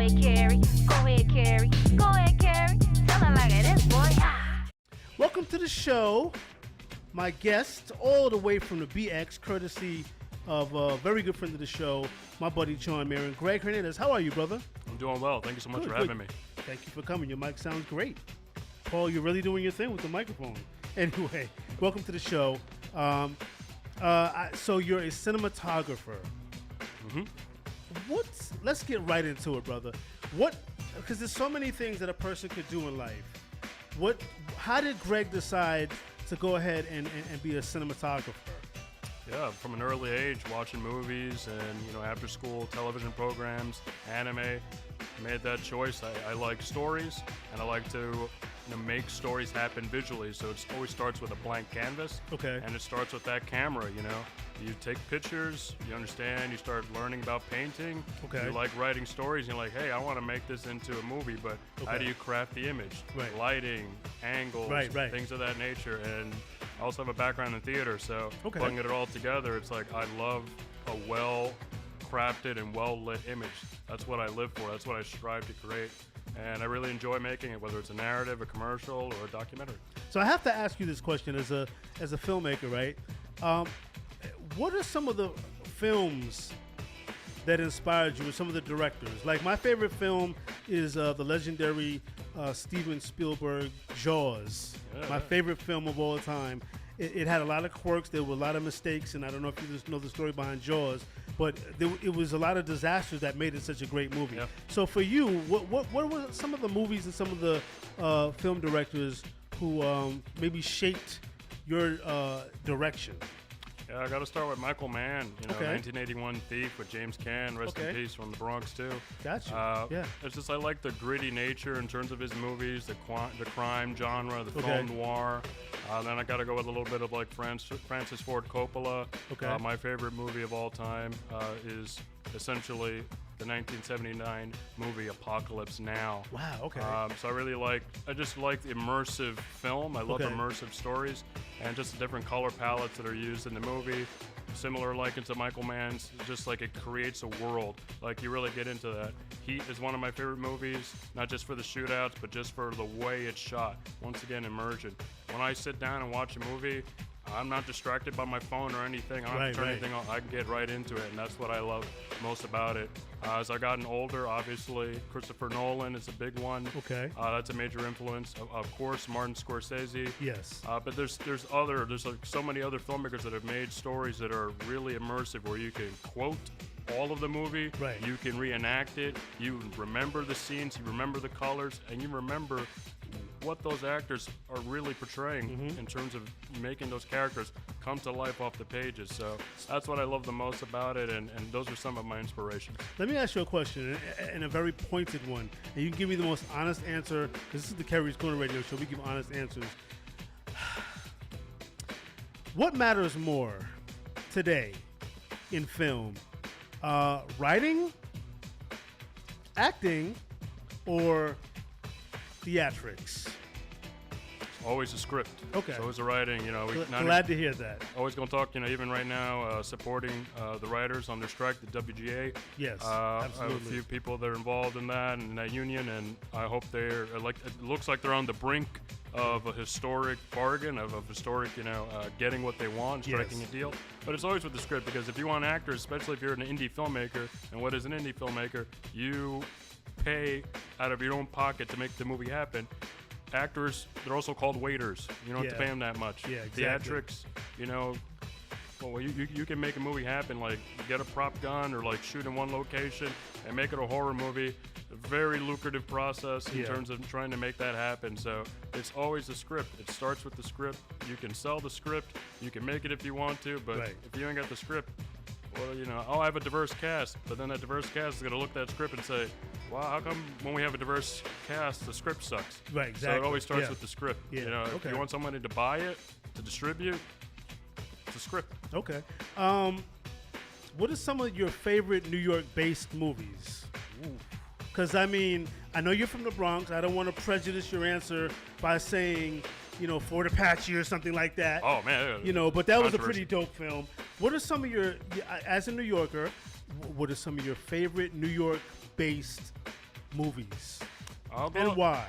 ahead, Keri. Go ahead, Keri. Go ahead, Keri. Tell her like it is, boy. Ah. Welcome to the show. My guest, all the way from the BX, courtesy of a very good friend of the show, my buddy John Marin, Greg Hernandez. How are you, brother? I'm doing well. Thank you so much for having me. Thank you for coming. Your mic sounds great. Paul, you're really doing your thing with the microphone. Anyway, welcome to the show. So you're a cinematographer. Mm-hmm. Let's get right into it, brother. Because there's so many things that a person could do in life. How did Greg decide to go ahead and be a cinematographer? Yeah, from an early age, watching movies and after school television programs, anime, made that choice. I like stories, and I like to make stories happen visually. So it always starts with a blank canvas. Okay. And it starts with that camera. You take pictures, you understand, you start learning about painting. Okay. You like writing stories, you're like, hey, I want to make this into a movie, but how do you craft the image? Right. Lighting, angles, right. things of that nature. And I also have a background in theater, so putting it all together, it's like I love a well-crafted and well-lit image. That's what I live for. That's what I strive to create. And I really enjoy making it, whether it's a narrative, a commercial, or a documentary. So I have to ask you this question as a filmmaker, right? What are some of the films that inspired you, or some of the directors? Like, my favorite film is the legendary Steven Spielberg Jaws. Yeah. My favorite film of all time. It had a lot of quirks. There were a lot of mistakes, and I don't know if you just know the story behind Jaws, but it was a lot of disasters that made it such a great movie. Yeah. So for you, what were some of the movies and some of the film directors who maybe shaped your direction? Yeah, I got to start with Michael Mann. 1981 Thief with James Caan, rest in peace, from the Bronx too. Gotcha. Yeah. It's just I like the gritty nature in terms of his movies, the crime genre, the film noir. Then I got to go with a little bit of like Francis Ford Coppola. Okay. My favorite movie of all time is essentially the 1979 movie Apocalypse Now. Wow. Okay. So I just like immersive film. I love immersive stories, and just the different color palettes that are used in the movie. Similar to Michael Mann's, just like it creates a world. Like you really get into that. Heat is one of my favorite movies, not just for the shootouts, but just for the way it's shot. Once again, immersion. When I sit down and watch a movie, I'm not distracted by my phone or anything. I don't have to turn anything on. I can get right into it, and that's what I love most about it. As I've gotten older, obviously, Christopher Nolan is a big one. Okay. That's a major influence. Of course, Martin Scorsese. Yes. But there's so many other filmmakers that have made stories that are really immersive, where you can quote all of the movie. Right. You can reenact it. You remember the scenes. You remember the colors, and you remember what those actors are really portraying in terms of making those characters come to life off the pages. So that's what I love the most about it, and those are some of my inspirations. Let me ask you a question, and a very pointed one, and you can give me the most honest answer, because this is the Keri's Korner radio show. We give honest answers. What matters more today in film? Writing, acting, or theatrics? Always a script. Okay. It's always the writing. Glad to hear that. Always going to talk. Even right now, supporting the writers on their strike, the WGA. Yes, I absolutely. have a few people that are involved in that union, and I hope they're it looks like they're on the brink of a historic bargain, of historic, getting what they want, striking a deal. But it's always with the script, because if you want actors, especially if you're an indie filmmaker, and what is an indie filmmaker? You pay out of your own pocket to make the movie happen. Actors, they're also called waiters. You don't have to pay them that much. Yeah, exactly. Theatrics, well, you can make a movie happen, like get a prop gun or like shoot in one location and make it a horror movie. A very lucrative process in terms of trying to make that happen. So it's always the script. It starts with the script. You can sell the script. You can make it if you want to, but if you ain't got the script, well, I have a diverse cast, but then that diverse cast is going to look at that script and say, wow, how come when we have a diverse cast, the script sucks? Right, exactly. So it always starts with the script. Yeah. If you want somebody to buy it, to distribute, it's a script. Okay. What are some of your favorite New York-based movies? Because, I know you're from the Bronx. I don't want to prejudice your answer by saying, Fort Apache or something like that. Oh, man. But that was a pretty dope film. What are some of your, as a New Yorker, what are some of your favorite New York-based movies, I'll go, and why?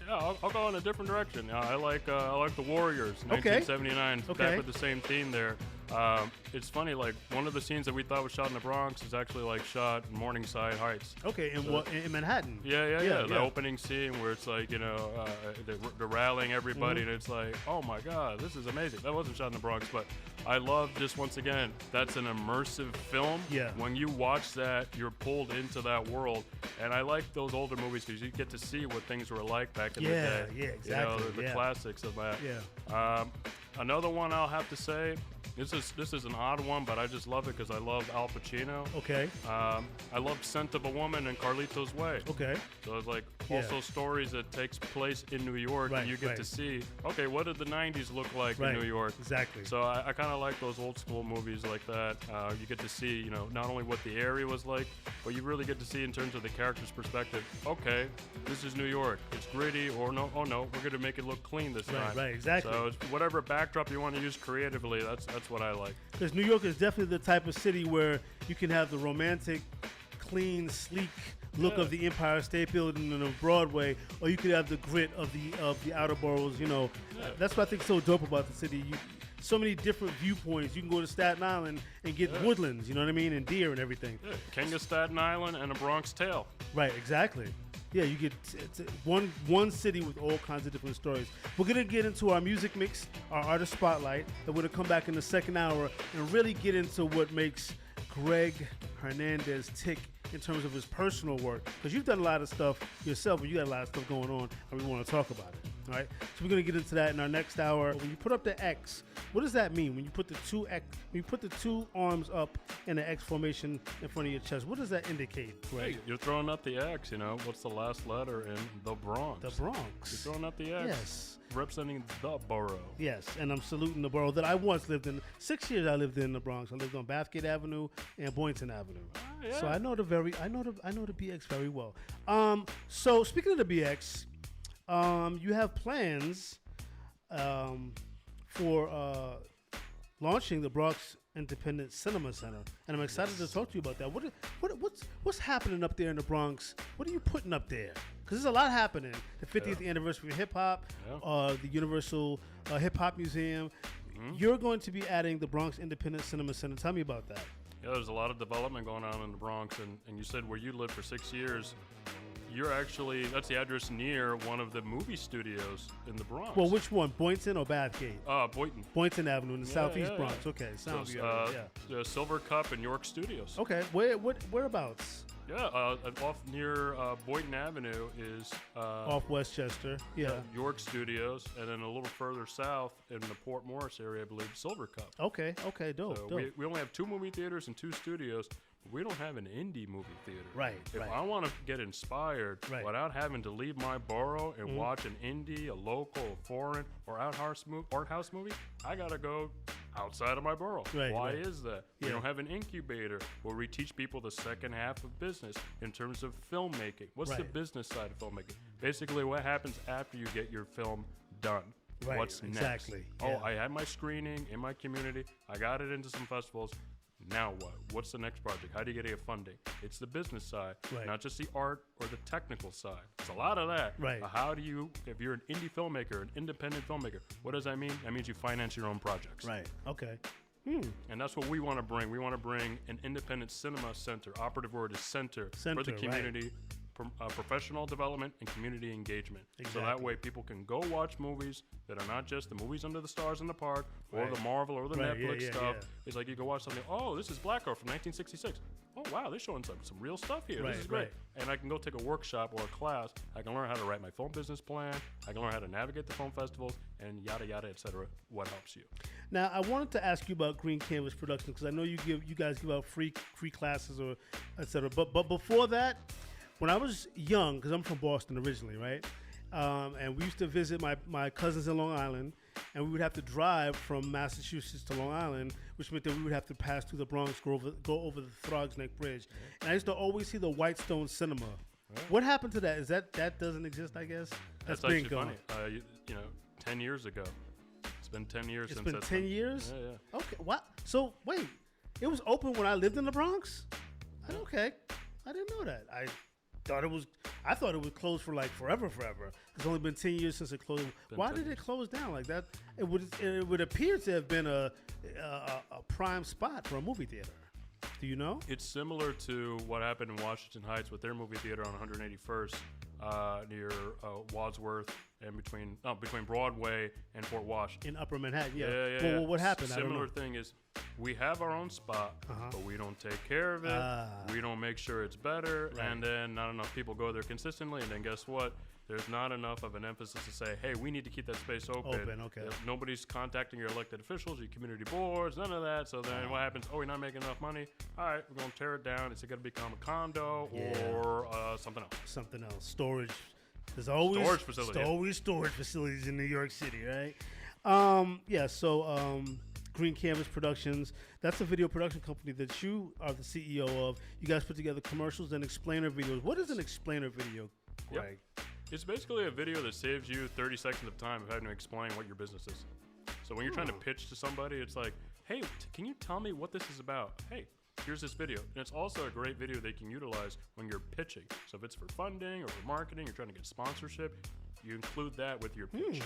Yeah, I'll go in a different direction. I like the Warriors, 1979. Okay. Back with the same theme there. It's funny, like one of the scenes that we thought was shot in the Bronx is actually like shot in Morningside Heights. Okay, in Manhattan. Yeah. The opening scene where it's like, they're rallying everybody, and it's like, oh my God, this is amazing. That wasn't shot in the Bronx, but I love just once again, that's an immersive film. Yeah. When you watch that, you're pulled into that world, and I like those older movies because you get to see what things were like back in the day. Yeah, exactly. The classics of that. Yeah. Another one I'll have to say. This is an odd one, but I just love it because I love Al Pacino. Okay. I love Scent of a Woman and Carlito's Way. Okay. So it's like also stories that takes place in New York, and you get to see, okay, what did the 90s look like in New York? Exactly. So I kind of like those old school movies like that. You get to see, not only what the area was like, but you really get to see in terms of the character's perspective. Okay, this is New York. It's gritty, or no, we're going to make it look clean this time. Right, exactly. So it's whatever backdrop you want to use creatively, that's what I like. Because New York is definitely the type of city where you can have the romantic, clean, sleek look of the Empire State Building and of Broadway, or you could have the grit of the outer boroughs. That's what I think is so dope about the city. So many different viewpoints. You can go to Staten Island and get woodlands, you know what I mean, and deer and everything. Yeah. King of Staten Island and a Bronx Tale. Right, exactly. Yeah, you get one city with all kinds of different stories. We're going to get into our music mix, our artist spotlight, and we're going to come back in the second hour and really get into what makes Greg Hernandez tick in terms of his personal work. Because you've done a lot of stuff yourself, and you got a lot of stuff going on, and we want to talk about it. All right, so we're going to get into that in our next hour. When you put up the X, what does that mean? When you put the two arms up in the X formation in front of your chest, what does that indicate, Greg? Hey, you're throwing up the X, what's the last letter in the Bronx? The Bronx. You're throwing up the X. Yes. Representing the borough. Yes, and I'm saluting the borough that I once lived in. 6 years I lived in the Bronx. I lived on Bathgate Avenue and Boynton Avenue. Yeah. So I know the BX very well. So speaking of the BX, you have plans for launching the Bronx Independent Cinema Center, and I'm excited to talk to you about that. What's happening up there in the Bronx? What are you putting up there? Because there's a lot happening. The 50th anniversary of hip hop, the Universal Hip Hop Museum. Mm-hmm. You're going to be adding the Bronx Independent Cinema Center. Tell me about that. Yeah, there's a lot of development going on in the Bronx, and you said where you lived for 6 years. That's the address near one of the movie studios in the Bronx. Well, which one, Boynton or Bathgate? Boynton. Boynton Avenue in the Southeast Bronx. Okay, sounds good. The Silver Cup and York Studios. Okay, whereabouts? Yeah, off near Boynton Avenue is off Westchester. Yeah. York Studios, and then a little further south in the Port Morris area, I believe, Silver Cup. Okay, dope. So we only have 2 movie theaters and 2 studios. We don't have an indie movie theater. Right. If I want to get inspired without having to leave my borough and watch an indie, a local, a foreign, or art house movie, I got to go outside of my borough. Why is that? We don't have an incubator where we teach people the second half of business in terms of filmmaking. What's the business side of filmmaking? Basically, what happens after you get your film done. Right. What's next? Exactly. Oh, I had my screening in my community. I got it into some festivals. Now what? What's the next project? How do you get funding? It's the business side, not just the art or the technical side. There's a lot of that. Right. How do you, if you're an indie filmmaker, an independent filmmaker, what does that mean? That means you finance your own projects. Right. Okay. And that's what we want to bring. We want to bring an independent cinema center. Operative word is center for the community. Professional development and community engagement. Exactly. So that way people can go watch movies that are not just the movies under the stars in the park or the Marvel or the Netflix stuff. It's like you go watch something, oh, this is Black Girl from 1966. Oh, wow, they're showing some real stuff here. This is great. And I can go take a workshop or a class. I can learn how to write my film business plan. I can learn how to navigate the film festivals and yada, yada, et cetera. What helps you? Now, I wanted to ask you about Green Canvas Productions because I know you guys give out free classes or et cetera. But before that, when I was young, because I'm from Boston originally, right? And we used to visit my cousins in Long Island, and we would have to drive from Massachusetts to Long Island, which meant that we would have to pass through the Bronx, go over the Throgs Neck Bridge. And I used to always see the Whitestone Cinema. Right. What happened to that? Is that doesn't exist, I guess? That's been gone. Funny. 10 years ago. It's been 10 years since it's been 10 years? Yeah. Okay, what? So, wait, it was open when I lived in the Bronx? Okay. I didn't know that. I I thought it would close for like forever. It's only been 10 years since it closed. Why did it close down like that? It would appear to have been a prime spot for a movie theater. Do you know? It's similar to what happened in Washington Heights with their movie theater on 181st near Wadsworth and between Broadway and Fort Wash. In Upper Manhattan, yeah. Well, what happened? Similar thing is we have our own spot, but we don't take care of it. We don't make sure it's better, and then not enough people go there consistently, and then guess what? There's not enough of an emphasis to say, hey, we need to keep that space open. Okay. Nobody's contacting your elected officials, your community boards, none of that. So then what happens? Oh, we're not making enough money. All right, we're going to tear it down. Is it going to become a condo or something else? Something else. Storage. There's always storage facilities in New York City, right? So Green Canvas Productions, that's a video production company that you are the CEO of. You guys put together commercials and explainer videos. What is an explainer video, Greg? Yep. It's basically a video that saves you 30 seconds of time of having to explain what your business is. So when you're trying to pitch to somebody, it's like, hey, can you tell me what this is about? Hey, here's this video. And it's also a great video they can utilize when you're pitching. So if it's for funding or for marketing, you're trying to get sponsorship, you include that with your pitch.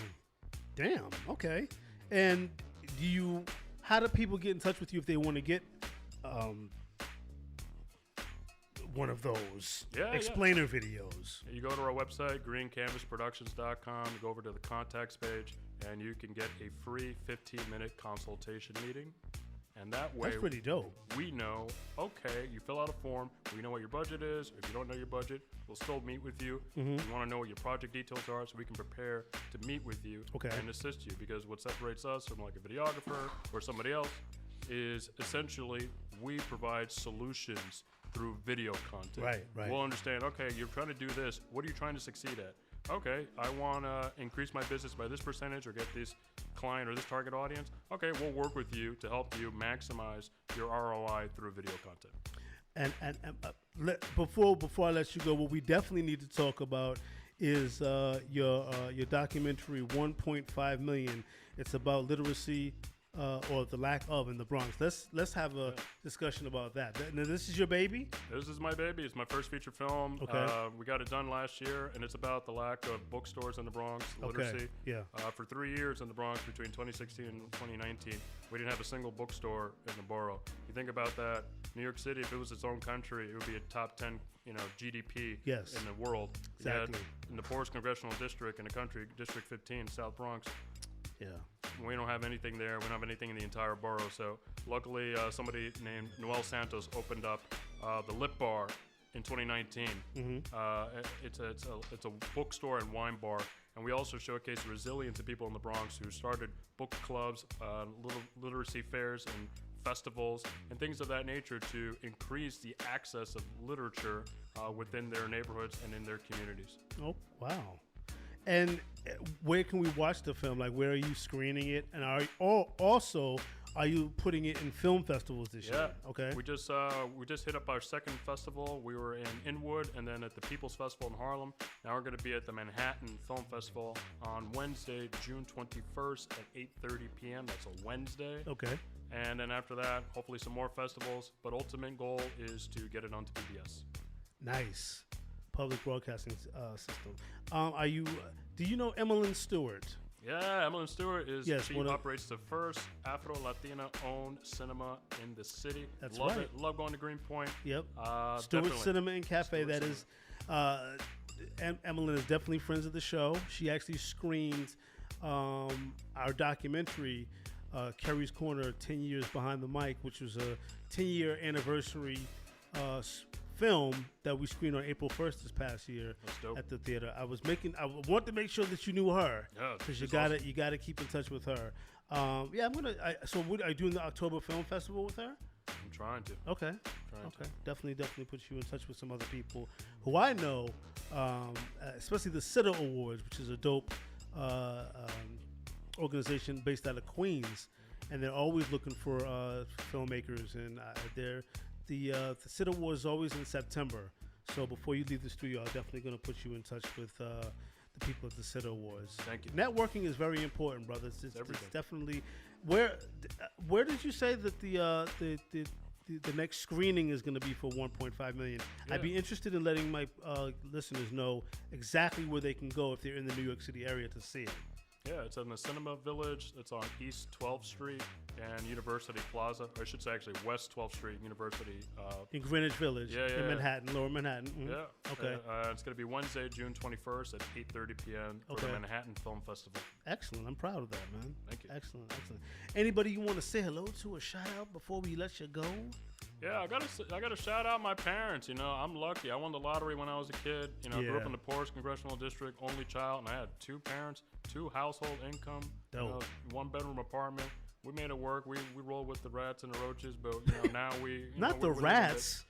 Damn, okay. And how do people get in touch with you if they want to get one of those explainer videos? You go to our website, greencanvasproductions.com, you go over to the contacts page, and you can get a free 15-minute consultation meeting. And that way, that's pretty dope. We know, okay, you fill out a form, we know what your budget is. If you don't know your budget, we'll still meet with you. We want to know what your project details are so we can prepare to meet with you and assist you. Because what separates us from like a videographer or somebody else is essentially we provide solutions through video content. Right. We'll understand, okay, you're trying to do this. What are you trying to succeed at? Okay, I want to increase my business by this percentage or get this client or this target audience. Okay, we'll work with you to help you maximize your ROI through video content. And before I let you go, what we definitely need to talk about is your documentary 1.5 million. It's about literacy or the lack of in the Bronx. Let's have a discussion about that. Now, this is your baby? This is my baby. It's my first feature film. Okay. We got it done last year, and it's about the lack of bookstores in the Bronx, literacy. Okay. Yeah. For 3 years in the Bronx, between 2016 and 2019, we didn't have a single bookstore in the borough. You think about that, New York City, if it was its own country, it would be a top 10 GDP in the world. Exactly. In the poorest congressional district in the country, District 15, South Bronx. Yeah. We don't have anything there. We don't have anything in the entire borough. So luckily, somebody named Noel Santos opened up the Lip Bar in 2019. It's a bookstore and wine bar, and we also showcase the resilience of people in the Bronx who started book clubs, literacy fairs, and festivals, and things of that nature to increase the access of literature within their neighborhoods and in their communities. Oh, wow. And where can we watch the film? Like, where are you screening it? And are you putting it in film festivals this year? Okay. We just hit up our second festival. We were in Inwood and then at the People's Festival in Harlem. Now we're going to be at the Manhattan Film Festival on Wednesday, June 21st at 8:30 p.m. That's a Wednesday. Okay. And then after that, hopefully some more festivals. But ultimate goal is to get it onto PBS. Nice. Public broadcasting system. Do you know Emmeline Stewart? Yeah, Emmeline Stewart she operates the first Afro-Latina owned cinema in the city. That's Love right. it. Love going to Greenpoint. Yep. Stewart Definitely. Cinema and Cafe. Stewart That Cinema. is. Emmeline is definitely friends of the show. She actually screened our documentary, Keri's Korner, 10 Years Behind the Mic, which was a 10-year anniversary film that we screened on April 1st this past year at the theater. I want to make sure that you knew her, because you gotta keep in touch with her. So are you doing the October Film Festival with her? I'm trying to. Okay. Definitely put you in touch with some other people who I know, especially the Sitter Awards, which is a dope organization based out of Queens, and they're always looking for filmmakers, and the Sitter Awards is always in September. So before you leave the studio, I'm definitely going to put you in touch with the people at the Sitter Awards. Thank you. Networking is very important, brother. It's everything. definitely. Where did you say that the the next screening is going to be for 1.5 million. Yeah. I'd be interested in letting my listeners know exactly where they can go if they're in the New York City area to see it. Yeah, it's in the Cinema Village. It's on East 12th Street and University Plaza. Or I should say actually West 12th Street, University. In Greenwich Village, in Manhattan, Lower Manhattan. Mm-hmm. Yeah. Okay. It's going to be Wednesday, June 21st at 8:30 p.m. for the Manhattan Film Festival. Excellent. I'm proud of that, man. Thank you. Excellent. Anybody you want to say hello to or shout out before we let you go? Yeah, I gotta shout out my parents. You know, I'm lucky. I won the lottery when I was a kid. You know, grew up in the poorest congressional district, only child, and I had 2 parents, 2 household income, you know, 1-bedroom apartment. We made it work. We rolled with the rats and the roaches, but you know, now we not the rats.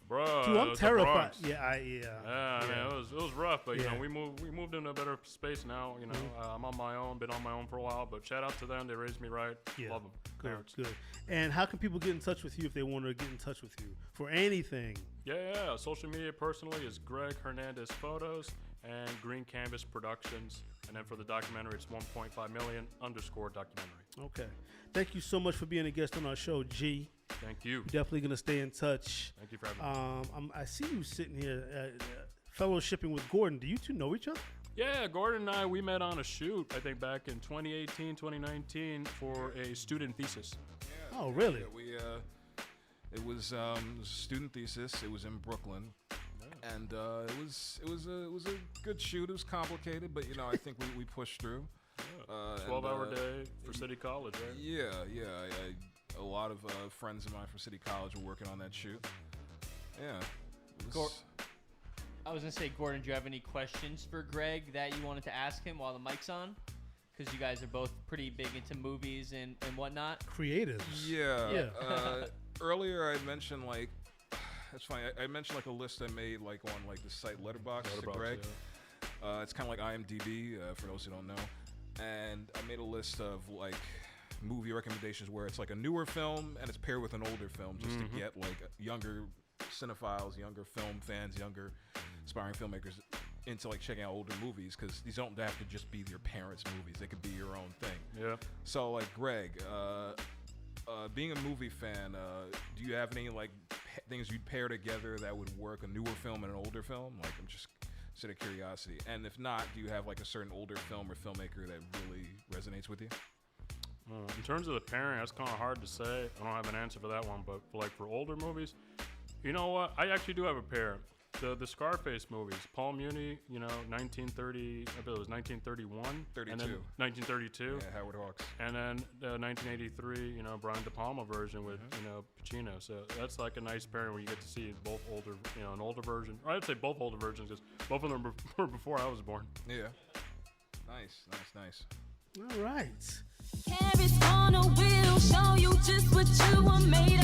Bro, dude, I'm terrified. Yeah, I mean, it was rough, but you know, we moved into a better space now. You know, I'm on my own, been on my own for a while, but shout out to them. They raised me right. Yeah. Love them. Good. And how can people get in touch with you if they want to get in touch with you for anything? Yeah. Social media personally is Greg Hernandez Photos and Green Canvas Productions. And then for the documentary, it's 1.5 million _documentary. Okay. Thank you so much for being a guest on our show, G. Thank you. We're definitely going to stay in touch. Thank you for having me. I see you sitting here fellowshipping with Gordon. Do you two know each other? Yeah, Gordon and I, we met on a shoot, I think back in 2018, 2019 for a student thesis. Yeah, oh, really? Yeah, it was a student thesis. It was in Brooklyn. And it was a good shoot. It was complicated, but you know, I think we pushed through. 12-hour day for City College, right? Yeah. A lot of friends of mine from City College were working on that shoot. Yeah. I was gonna say, Gordon, do you have any questions for Greg that you wanted to ask him while the mic's on? Because you guys are both pretty big into movies and whatnot. Creatives. Yeah. Earlier I mentioned like. That's funny. I mentioned like a list I made like on like the site Letterboxd to Greg. Yeah. It's kind of like IMDb for those who don't know. And I made a list of like movie recommendations where it's like a newer film and it's paired with an older film just to get like younger cinephiles, younger film fans, younger aspiring filmmakers into like checking out older movies, because these don't have to just be your parents' movies. They could be your own thing. Yeah. So like Greg, being a movie fan, do you have any like things you'd pair together that would work, a newer film and an older film? Like, I'm just out of curiosity. And if not, do you have like a certain older film or filmmaker that really resonates with you? In terms of the pairing, that's kind of hard to say. I don't have an answer for that one, but for older movies, you know what? I actually do have a pair. The Scarface movies, Paul Muni, you know, 1930, I believe it was 1931. 32. And then 1932. Yeah, Howard Hawks. And then the 1983, you know, Brian De Palma version with, you know, Pacino. So that's like a nice pairing where you get to see both older, you know, an older version. Or I'd say both older versions, because both of them were before I was born. Yeah. Nice. All right. Keri's on a wheel, show you just what you were made